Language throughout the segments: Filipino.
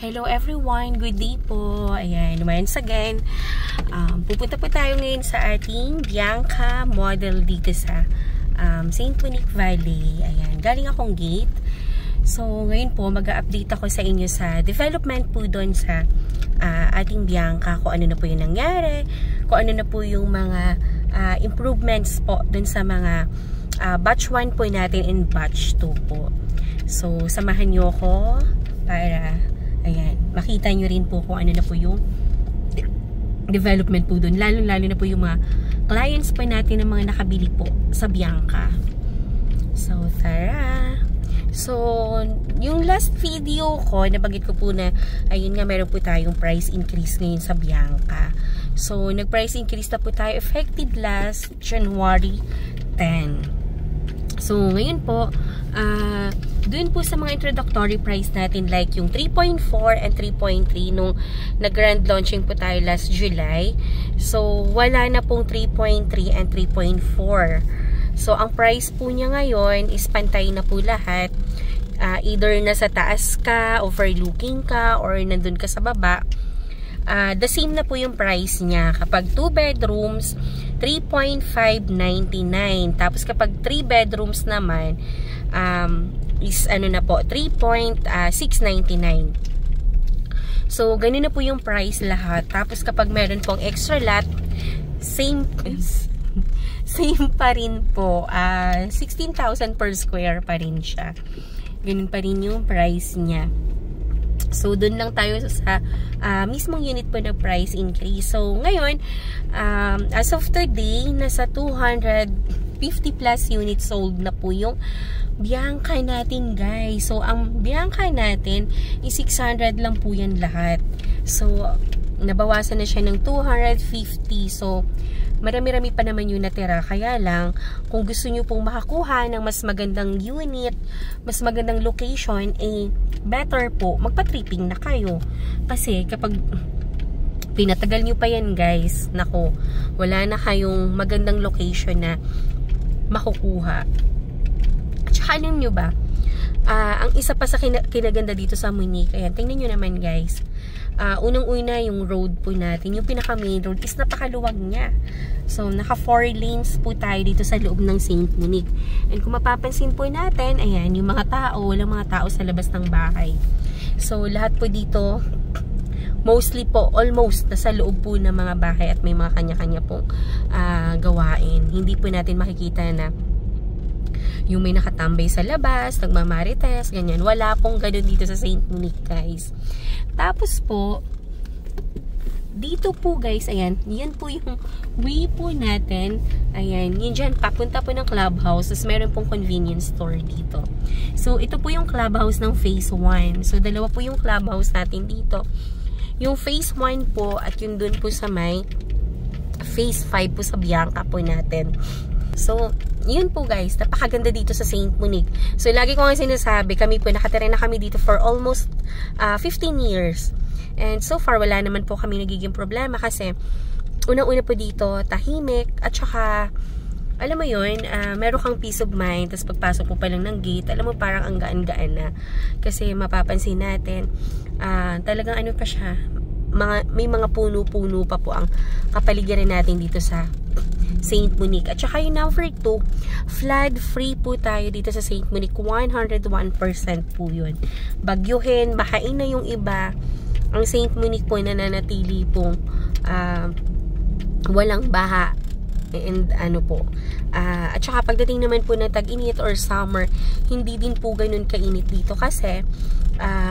Hello everyone, good day po. Ayan, once again, pupunta po tayo ngayon sa ating Bianca model dito sa St. Monique Valley. Ayan, galing akong gate. So, ngayon po, mag-update ako sa inyo sa development po doon sa ating Bianca. Kung ano na po yung nangyari, kung ano na po yung mga improvements po doon sa mga batch 1 po natin and batch 2 po. So, samahan nyo ako para ayan, makita nyo rin po kung ano na po yung development po doon. Lalo na po yung mga clients po natin na mga nakabili po sa Bianca. So, tara! So, yung last video ko, nabanggit ko po na, ayun nga, meron po tayong price increase ngayon sa Bianca. So, nag-price increase na po tayo effective last January 10. So, ngayon po, doon po sa mga introductory price natin like yung 3.4 and 3.3 nung nag-grand launching po tayo last July. So, wala na pong 3.3 and 3.4. So, ang price po niya ngayon is pantay na po lahat. Either nasa taas ka, overlooking ka, or nandun ka sa baba. The same na po yung price niya. Kapag 2 bedrooms, 3.599. Tapos kapag 3 bedrooms naman, is ano na po, 3.699. So, ganun na po yung price lahat. Tapos kapag meron pong extra lot, same pa rin po. 16,000 per square pa rin siya. Ganun pa rin yung price niya. So, dun lang tayo sa mismong unit po na price increase. So, ngayon, as of today, nasa 250 plus units sold na po yung Bianca natin, guys. So, ang Bianca natin is 600 lang po yan lahat. So, nabawasan na siya ng 250. So, marami-rami pa naman yung natira. Kaya lang, kung gusto nyo pong makakuha ng mas magandang unit, mas magandang location, better po, magpa-tripping na kayo. Kasi kapag pinatagal nyo pa yan, guys, nako, wala na kayong magandang location na makukuha. At saka alam nyo ba, ang isa pa sa kinaganda dito sa Monique, ayan, tingnan nyo naman, guys. Unang-una yung road po natin, yung pinaka main road is napakaluwag niya. So, naka 4 lanes po tayo dito sa loob ng St. Monique. And kung mapapansin po natin, ayan, yung mga tao, walang mga tao sa labas ng bahay. So, lahat po dito, mostly po, almost, nasa loob po ng mga bahay at may mga kanya-kanya pong gawain. Hindi po natin makikita na yung may nakatambay sa labas, nagmamarites, ganyan. Wala pong ganun dito sa St. Monique, guys. Tapos po, dito po, guys, ayan, yan po yung way po natin. Ayan, yun dyan, papunta po ng clubhouse. Tapos meron pong convenience store dito. So, ito po yung clubhouse ng phase 1. So, dalawa po yung clubhouse natin dito. Yung phase 1 po at yung dun po sa may phase 5 po sa Bianca po natin. So, yun po, guys, napakaganda dito sa St. Monique. So, lagi ko nga sinasabi, kami po, nakatira na kami dito for almost 15 years. And so far, wala naman po kami nagiging problema kasi unang-una po dito, tahimik, at saka, alam mo yun, meron kang peace of mind, tapos pagpasok mo pa lang ng gate, alam mo, parang ang gaan-gaan na. Kasi mapapansin natin, talagang ano pa siya, may mga puno-puno pa po ang kapaligiran natin dito sa St. Monique. At saka yung number 2, flood free po tayo dito sa St. Monique. 101% po yun. Bagyuhin, bahain na yung iba. Ang St. Monique po nananatili pong walang baha. And ano po. At saka pagdating naman po na tag-init or summer, hindi din po ganun kainit dito kasi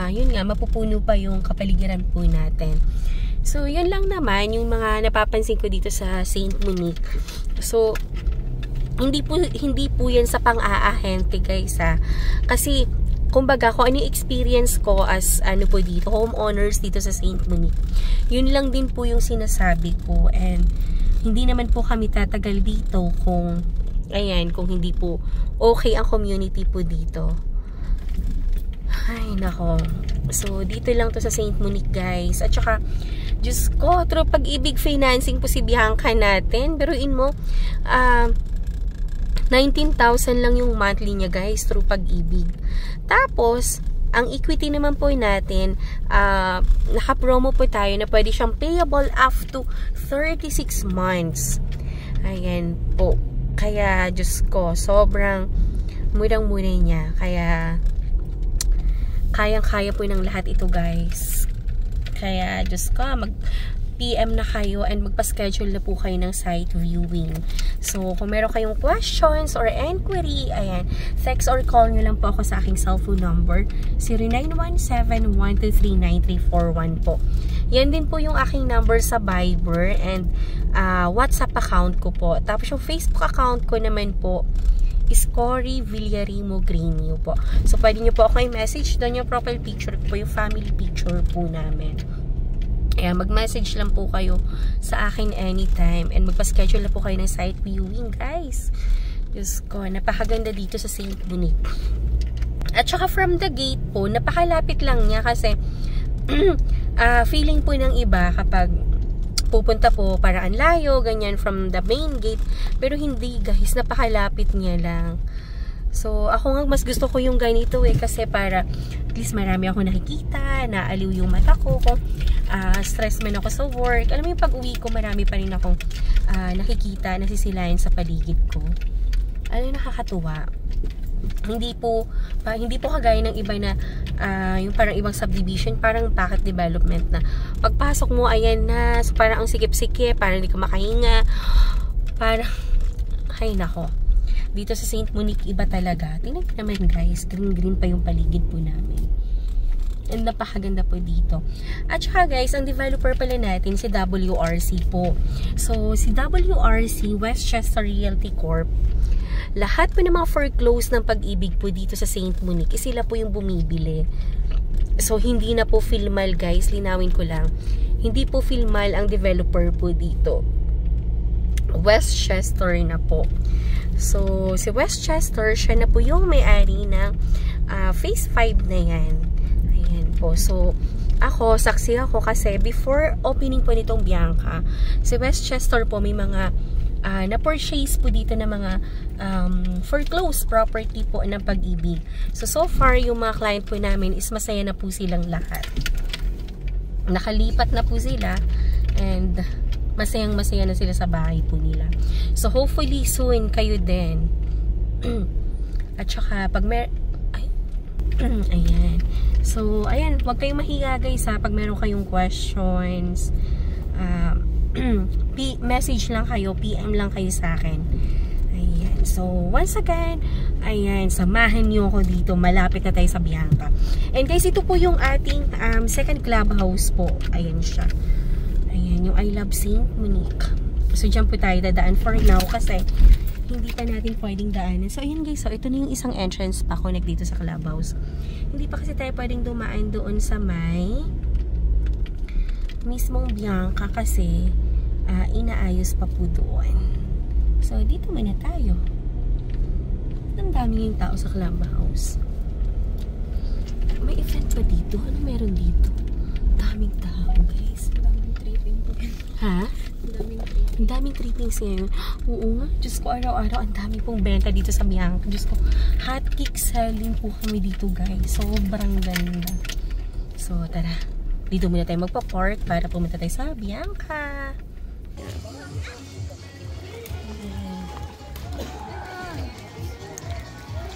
yun nga, mapupuno pa yung kapaligiran po natin. So, yun lang naman yung mga napapansin ko dito sa St. Monique. So, hindi po yan sa pang-aahente, guys, ha. Kasi, kumbaga, kung ano yung experience ko as, ano po dito, homeowners dito sa St. Monique, yun lang din po yung sinasabi ko. And, hindi naman po kami tatagal dito kung, ayan, kung hindi po okay ang community po dito. Ay, nako. So, dito lang to sa St. Monique, guys. At saka, Diyos ko, through Pag-ibig financing po si Bianca natin. Biruin mo, 19,000 lang yung monthly niya, guys, through Pag-ibig. Tapos, Ang equity naman po natin, naka-promo po tayo na pwede siyang payable up to 36 months. Ayan po. Kaya, Diyos ko, sobrang murang-mura niya. Kaya, kayang-kaya po ng lahat ito, guys. Kaya, Diyos ko, PM na kayo and magpa-schedule na po kayo ng site viewing. So, kung meron kayong questions or inquiry, ayan, text or call nyo lang po ako sa aking cellphone number, 0917-123-9341 po. Yan din po yung aking number sa Viber and WhatsApp account ko po. Tapos yung Facebook account ko naman po is Cory Villarimo Greenio po. So, pwede nyo po ako i-message. Doon yung profile picture po, yung family picture po namin. Kaya mag-message lang po kayo sa akin anytime and magpa-schedule na po kayo ng site viewing, guys. Diyos ko, napakaganda dito sa St. Monique. At saka from the gate po, napakalapit lang niya kasi feeling po ng iba kapag pupunta po para ang layo, ganyan from the main gate. Pero hindi, guys, napakalapit niya lang. So, ako nga mas gusto ko yung ganito kasi para at least marami ako nakikita, naaliw yung mata ko, kung stress man ako sa work. Alam mo yung pag-uwi ko, marami pa rin akong nakikita, nasisilayan sa paligid ko. Alam, nakakatuwa. Hindi po kagaya ng iba na yung parang ibang subdivision, parang packet development na pagpasok mo, ayan na, so parang ang sikip-sikip, parang hindi ka makahinga, parang, ay nako. Dito sa St. Monique, iba talaga. Tingnan nyo naman, guys. Green-green pa yung paligid po namin. And napakaganda po dito. At saka, guys, ang developer pala natin, si WRC po. So, si WRC, Westchester Realty Corp. Lahat po ng mga foreclose ng Pag-ibig po dito sa St. Monique, sila po yung bumibili. So, hindi na po Philmal, guys. Linawin ko lang. Hindi po Philmal ang developer po dito. Westchester na po. So, si Westchester, siya na po yung may-ari ng Phase 5 na yan. Ayan po. So, saksi ako kasi before opening po nitong Bianca, si Westchester po may mga na-purchase po dito na mga foreclosed property po ng Pag-ibig. So far, yung mga client po namin is masaya na po silang lahat. Nakalipat na po sila and masayang-masaya na sila sa bahay po nila. So, hopefully, soon, kayo din. At saka, pag ayan. So, ayan, huwag kayong mahiya, guys, ha. Pag meron kayong questions, message lang kayo, PM lang kayo sa akin. Ayan. So, once again, ayan, samahan niyo ako dito. Malapit na tayo sa Bianca. And guys, ito po yung ating second clubhouse po. Ayan siya. Ayan, yung I Love St. Monique. So, dyan po tayo dadaan for now kasi hindi pa natin pwedeng daanan. So, ayan guys. So, ito na yung isang entrance pa connect dito sa clubhouse. Hindi pa kasi tayo pwedeng dumaan doon sa may mismong Bianca kasi inaayos pa po doon. So, dito muna tayo. Ang dami yung tao sa clubhouse. May event pa dito? Ano meron dito? Daming tao, guys. Daming tripping po. Ha? Daming daming trippings ngayon. Oo nga. Diyos ko, araw-araw ang dami pong benta dito sa Bianca. Diyos ko, hot cake selling po kami dito, guys. Sobrang ganda. So, tara. Dito muna tayo magpa-park para pumunta tayo sa Bianca.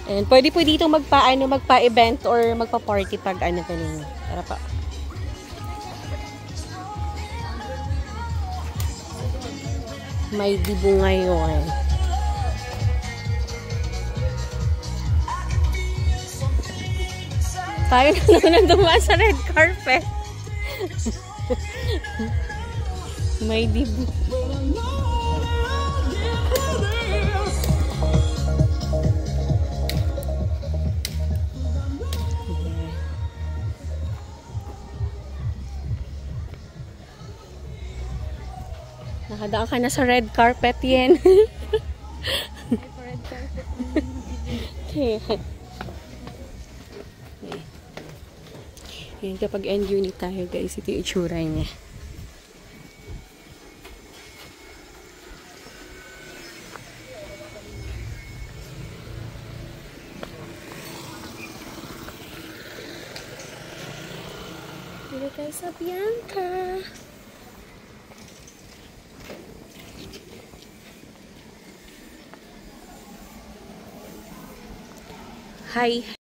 And pwede po dito magpa-event or magpa-party pag ano pa ninyo. Tara pa. May dibo ngayon. Tayo na dumaan sa red carpet. May dibo. Nakadaan ka na sa red carpet yan. red carpet. Yan, kapag end unit tayo guys, ito yung itsura niya. Casa Bianca. Hi.